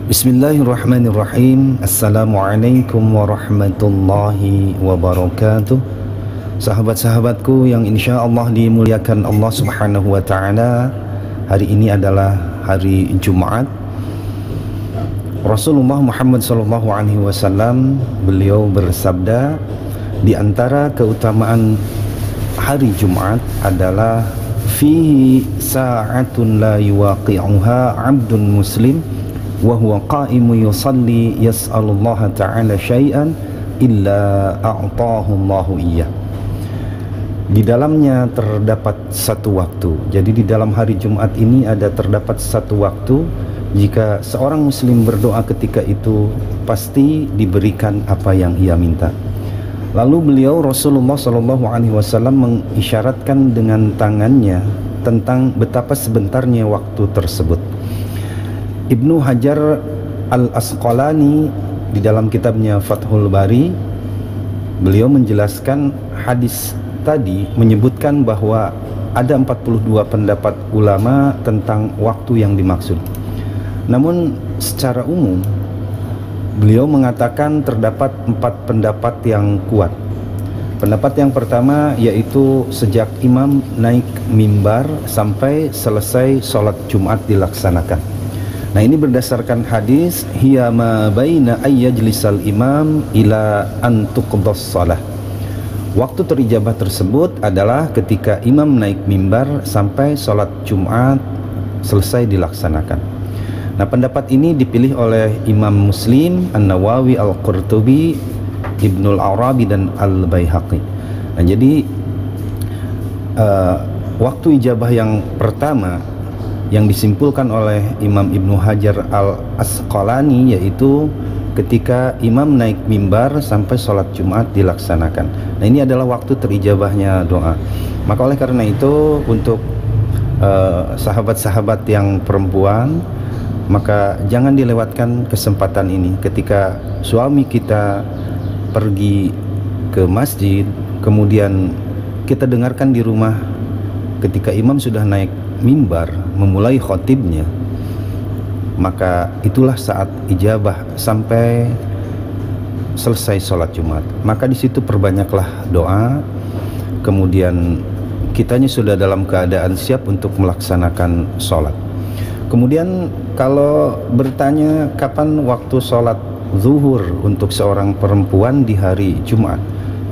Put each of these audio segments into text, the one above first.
Bismillahirrahmanirrahim. Assalamualaikum warahmatullahi wabarakatuh. Sahabat-sahabatku yang insya Allah dimuliakan Allah subhanahu wa ta'ala, hari ini adalah hari Jumat. Rasulullah Muhammad SAW, beliau bersabda, di antara keutamaan hari Jumat adalah fihi sa'atun la yuwaqi'uha 'abdun muslim wa huwa qa'imu yusalli yas'alullaha ta'ala syai'an illa a'tahu Allahu iyyah. Di dalamnya terdapat satu waktu. Jadi di dalam hari Jumat ini terdapat satu waktu. Jika seorang muslim berdoa ketika itu, pasti diberikan apa yang ia minta. Lalu beliau Rasulullah SAW mengisyaratkan dengan tangannya tentang betapa sebentarnya waktu tersebut. Ibnu Hajar Al-Asqalani di dalam kitabnya Fathul Bari, beliau menjelaskan hadis tadi menyebutkan bahwa ada 42 pendapat ulama tentang waktu yang dimaksud. Namun secara umum beliau mengatakan terdapat 4 pendapat yang kuat. Pendapat yang pertama yaitu sejak imam naik mimbar sampai selesai sholat Jumat dilaksanakan. Nah, ini berdasarkan hadis hiya ma baina ayyajlisal imam ila an tuqdas shalah. Waktu terijabah tersebut adalah ketika imam naik mimbar sampai sholat Jumat selesai dilaksanakan. Nah, pendapat ini dipilih oleh Imam Muslim, An-Nawawi, Al-Qurtubi, Ibnul Arabi, dan Al-Baihaqi. Nah, jadi waktu ijabah yang pertama yang disimpulkan oleh Imam Ibnu Hajar Al-Asqalani yaitu ketika imam naik mimbar sampai sholat Jumat dilaksanakan. Nah, ini adalah waktu terijabahnya doa. Maka oleh karena itu untuk sahabat-sahabat yang perempuan, maka jangan dilewatkan kesempatan ini. Ketika suami kita pergi ke masjid, kemudian kita dengarkan di rumah ketika imam sudah naik mimbar memulai khotibnya, maka itulah saat ijabah sampai selesai sholat Jumat. Maka di situ perbanyaklah doa, kemudian kitanya sudah dalam keadaan siap untuk melaksanakan sholat. Kemudian kalau bertanya kapan waktu sholat zuhur untuk seorang perempuan di hari Jumat,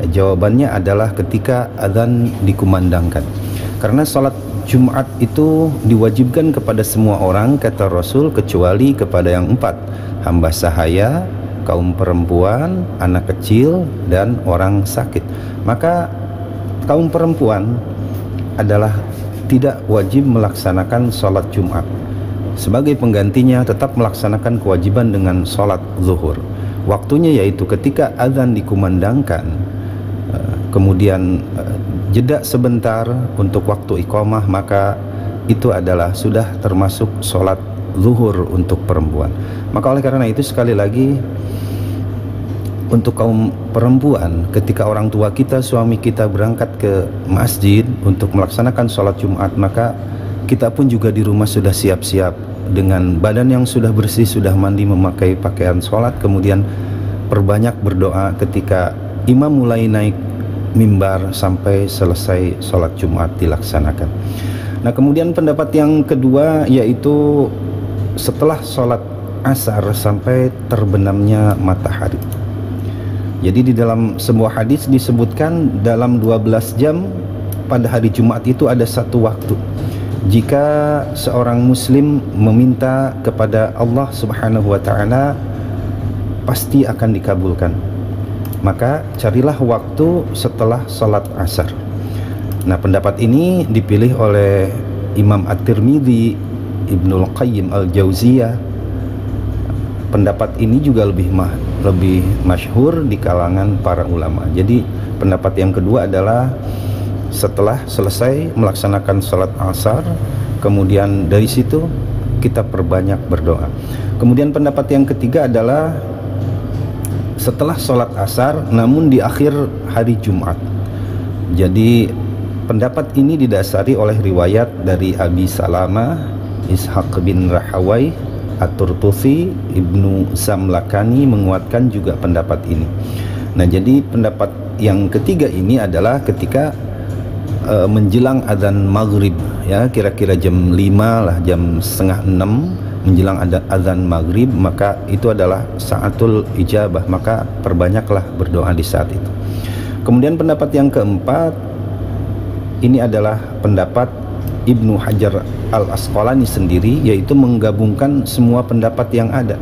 jawabannya adalah ketika azan dikumandangkan. Karena sholat Jumat itu diwajibkan kepada semua orang, kata Rasul, kecuali kepada yang 4: hamba sahaya, kaum perempuan, anak kecil, dan orang sakit. Maka kaum perempuan adalah tidak wajib melaksanakan sholat Jumat. Sebagai penggantinya tetap melaksanakan kewajiban dengan sholat zuhur. Waktunya yaitu ketika azan dikumandangkan, kemudian jeda sebentar untuk waktu iqamah, maka itu adalah sudah termasuk sholat zuhur untuk perempuan. Maka oleh karena itu sekali lagi untuk kaum perempuan, ketika orang tua kita, suami kita berangkat ke masjid untuk melaksanakan sholat Jumat, maka kita pun juga di rumah sudah siap-siap dengan badan yang sudah bersih, sudah mandi, memakai pakaian sholat, kemudian perbanyak berdoa ketika imam mulai naik mimbar sampai selesai sholat Jumat dilaksanakan. Nah, kemudian pendapat yang kedua yaitu setelah sholat asar sampai terbenamnya matahari. Jadi di dalam sebuah hadis disebutkan dalam 12 jam pada hari Jumat itu ada satu waktu. Jika seorang muslim meminta kepada Allah Subhanahu wa ta'ala, pasti akan dikabulkan. Maka carilah waktu setelah sholat asar. Nah, pendapat ini dipilih oleh Imam At-Tirmidzi, Ibnul Qayyim Al-Jauziyah. Pendapat ini juga lebih masyhur di kalangan para ulama. Jadi pendapat yang kedua adalah setelah selesai melaksanakan sholat asar, kemudian dari situ kita perbanyak berdoa. Kemudian pendapat yang ketiga adalah setelah sholat asar namun di akhir hari Jumat. Jadi pendapat ini didasari oleh riwayat dari Abi Salamah Ishaq bin Rahawai At-Turtusi, Ibnu Samlakani menguatkan juga pendapat ini. Nah, jadi pendapat yang ketiga ini adalah ketika menjelang azan maghrib, ya, kira-kira jam 5 lah, jam setengah 6 menjelang azan maghrib, maka itu adalah saatul ijabah, maka perbanyaklah berdoa di saat itu. Kemudian pendapat yang keempat ini adalah pendapat Ibnu Hajar Al-Asqalani sendiri, yaitu menggabungkan semua pendapat yang ada.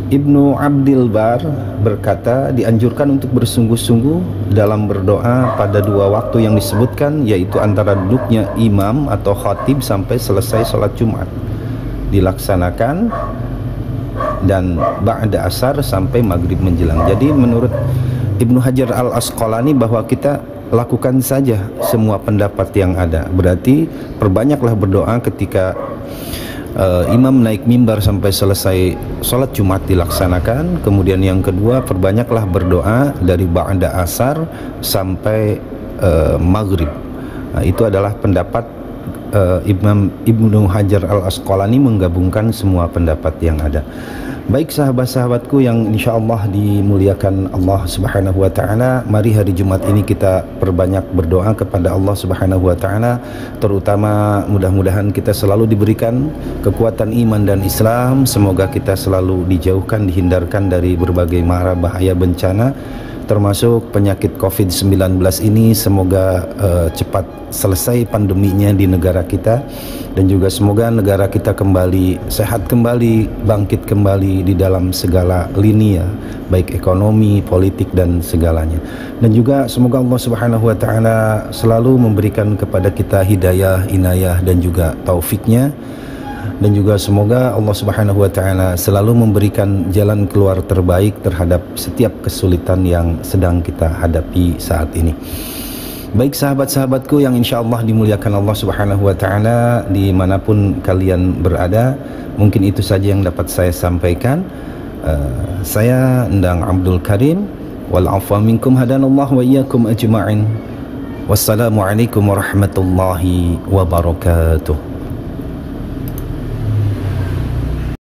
Ibnu Abdil Bar berkata dianjurkan untuk bersungguh-sungguh dalam berdoa pada dua waktu yang disebutkan, yaitu antara duduknya imam atau khatib sampai selesai sholat Jumat dilaksanakan, dan ba'da asar sampai maghrib menjelang. Jadi menurut Ibnu Hajar Al-Asqalani bahwa kita lakukan saja semua pendapat yang ada. Berarti perbanyaklah berdoa ketika imam naik mimbar sampai selesai sholat Jumat dilaksanakan. Kemudian yang kedua, perbanyaklah berdoa dari ba'da asar sampai maghrib. Nah, itu adalah pendapat Imam Ibnu Hajar Al-Asqalani menggabungkan semua pendapat yang ada. Baik sahabat-sahabatku yang insyaallah dimuliakan Allah Subhanahu wa taala, mari hari Jumat ini kita perbanyak berdoa kepada Allah Subhanahu wa taala, terutama mudah-mudahan kita selalu diberikan kekuatan iman dan Islam, semoga kita selalu dijauhkan, dihindarkan dari berbagai mara bahaya bencana termasuk penyakit COVID-19 ini. Semoga cepat selesai pandeminya di negara kita, dan juga semoga negara kita kembali sehat, kembali bangkit kembali di dalam segala lini, ya, baik ekonomi, politik dan segalanya. Dan juga semoga Allah Subhanahu wa taala selalu memberikan kepada kita hidayah, inayah dan juga taufiknya. Dan juga semoga Allah Subhanahu wa taala selalu memberikan jalan keluar terbaik terhadap setiap kesulitan yang sedang kita hadapi saat ini. Baik sahabat-sahabatku yang insyaallah dimuliakan Allah Subhanahu wa taala dimanapun kalian berada, mungkin itu saja yang dapat saya sampaikan. Saya Endang Abdul Karim, wal afwa minkum, hadanallahu wa iyyakum ajma'in. Wassalamualaikum warahmatullahi wabarakatuh.